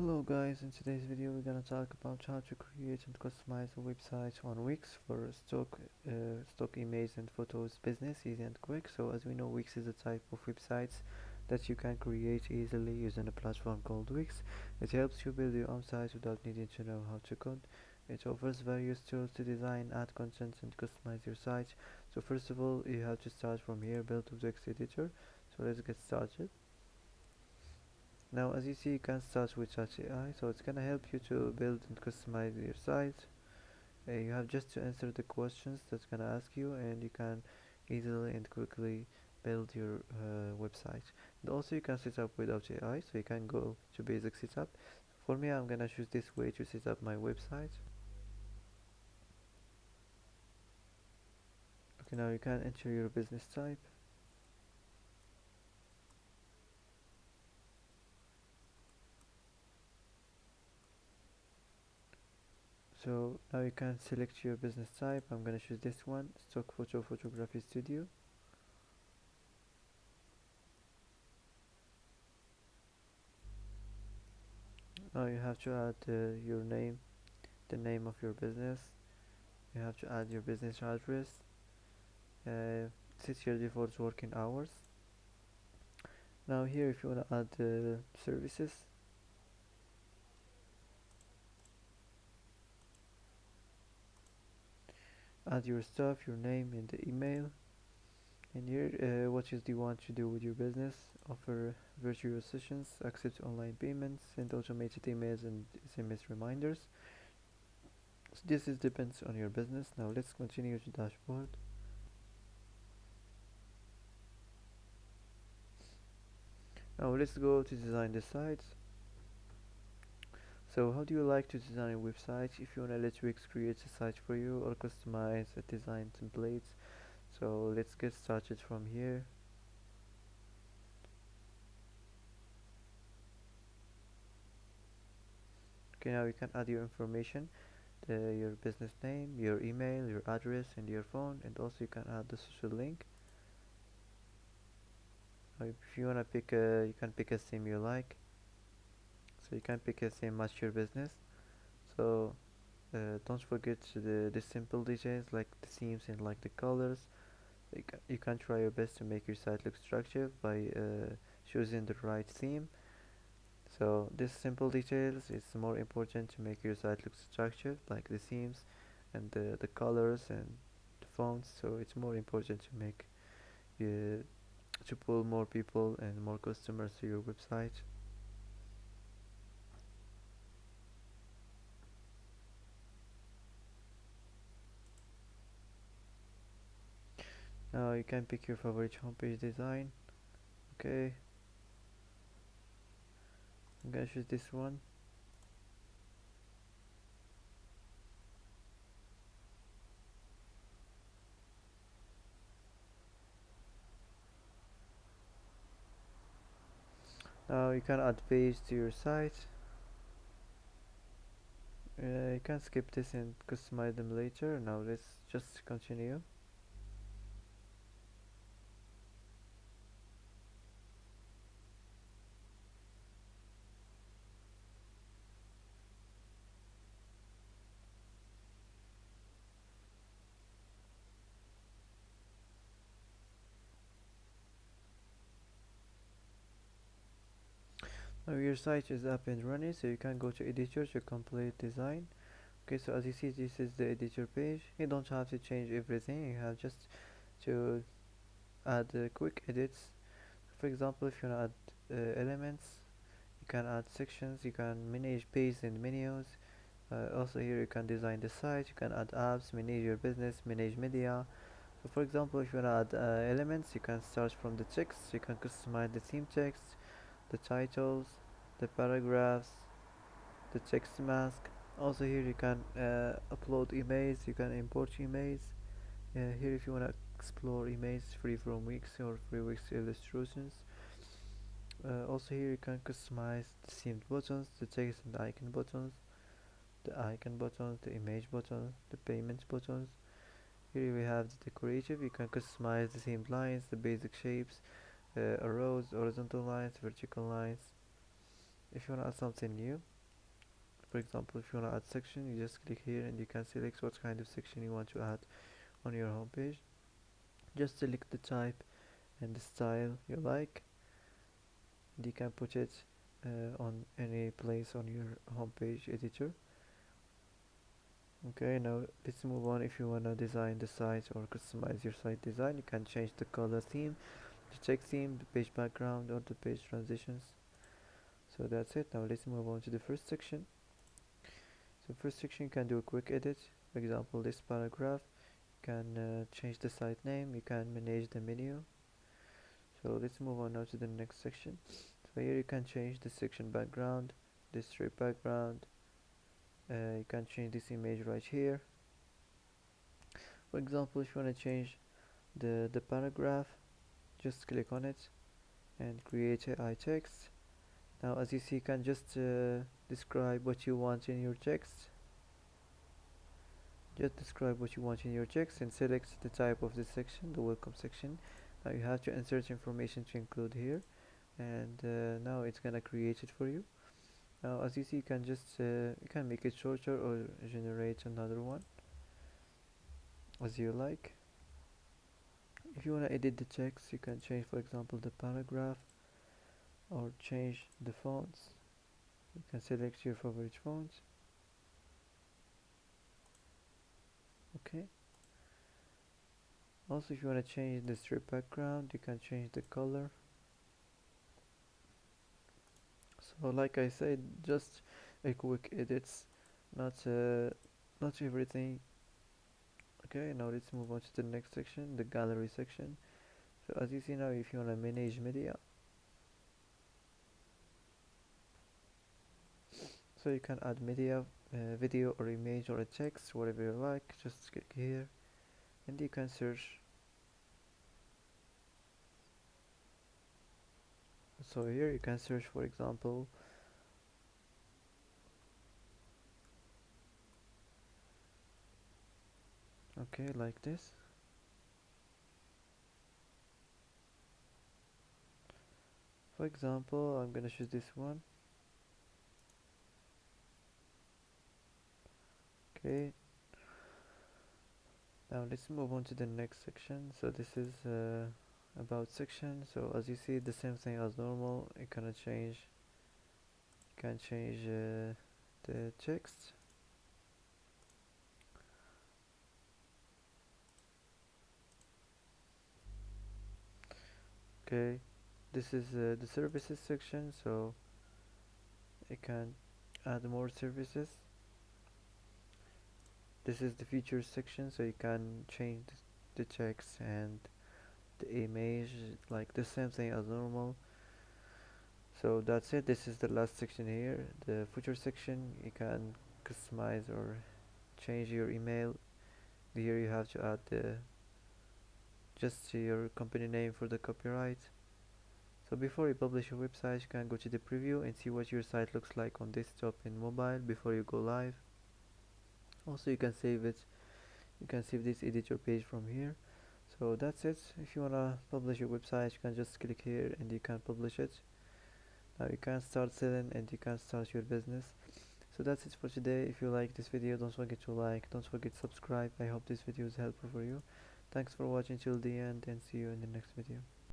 Hello guys, in today's video we're gonna talk about how to create and customize a website on Wix for stock image and photos business, easy and quick. So as we know, Wix is a type of websites that you can create easily using a platform called Wix. It helps you build your own site without needing to know how to code. It offers various tools to design, add content and customize your site. So first of all, you have to start from here, build a Wix editor. So let's get started. Now as you see, you can start with ChatAI, so it's gonna help you to build and customize your site. You have just to answer the questions that's gonna ask you, and you can easily and quickly build your website. And also you can set up without AI, so you can go to basic setup. For me, I'm gonna choose this way to set up my website. Okay, now you can enter your business type. So now you can select your business type. I'm gonna choose this one, stock photography studio. Now you have to add your name, the name of your business. You have to add your business address, set your default working hours. Now here, if you want to add services, add your stuff, your name and the email. And here, what do you want to do with your business? Offer virtual sessions, accept online payments, send automated emails and SMS reminders. So this is depends on your business. Now let's continue to dashboard. Now let's go to design the site. So how do you like to design a website? If you wanna let Wix create a site for you or customize a design templates. So let's get started from here. Okay, now you can add your information, your business name, your email, your address and your phone, and also you can add the social link. If you wanna pick you can pick a theme you like. So you can pick a theme match your business. So don't forget the simple details like the themes and like the colors. You can try your best to make your site look structured by choosing the right theme. So this simple details is more important to make your site look structured, like the themes and the colors and the fonts. So it's more important to make uh, to pull more people and more customers to your website. Now you can pick your favorite homepage design. Okay, I'm gonna choose this one. Now you can add page to your site. You can skip this and customize them later. Now let's just continue. Now your site is up and running, so you can go to editor to complete design. Okay, so as you see, this is the editor page. You don't have to change everything, you have just to add quick edits. For example, if you want to add elements, you can add sections, you can manage pages and menus. Also here you can design the site, you can add apps, manage your business, manage media. So for example, if you want to add elements, you can start from the text, you can customize the theme text, the titles, the paragraphs, the text mask. Also here you can upload images, you can import images. Here if you want to explore images free from Wix or free Wix illustrations. Also here you can customize the themed buttons, the text and icon buttons, the image button, the payment buttons. Here we have the decorative, you can customize the themed lines, the basic shapes, arrows, horizontal lines, vertical lines. if you want to add something new, for example, if you want to add section, you just click here and you can select what kind of section you want to add on your homepage. Just select the type and the style you like, and you can put it on any place on your homepage editor. Okay, now let's move on. If you want to design the site or customize your site design, you can change the color theme, the text theme, the page background, or the page transitions. So that's it. Now let's move on to the first section. So first section, you can do a quick edit. For example, this paragraph, you can change the site name, you can manage the menu. So let's move on now to the next section. So here you can change the section background, the strip background. You can change this image right here. For example, if you want to change the paragraph, just click on it and create a text. Now as you see, you can just describe what you want in your text. Just describe what you want in your text and select the type of this section, the welcome section. Now you have to insert information to include here, and now it's gonna create it for you. Now as you see, you can just you can make it shorter or generate another one as you like. If you want to edit the text, you can change, for example, the paragraph or change the fonts. You can select your favorite font. Okay. Also, if you want to change the strip background, you can change the color. So like I said, just a quick edits, not not everything. Okay, now let's move on to the next section, the gallery section. So as you see now, if you want to manage media, so you can add media, video or image or a text, whatever you like. Just click here and you can search. So here you can search, for example, okay, like this. For example, I'm gonna choose this one. Okay, now let's move on to the next section. So this is about section. So as you see, the same thing as normal. You can change the text. Okay, this is the services section. So you can add more services. This is the features section. So you can change the text and the image, like the same thing as normal. So that's it. This is the last section here, the footer section. You can customize or change your email. Here you have to add just your company name for the copyright. So before you publish your website, you can go to the preview and see what your site looks like on desktop and mobile before you go live. Also, you can save it. You can save this editor page from here. So that's it. If you wanna publish your website, you can just click here and you can publish it. Now you can start selling and you can start your business. So that's it for today. If you like this video, don't forget to like, don't forget to subscribe. I hope this video is helpful for you. Thanks for watching till the end and see you in the next video.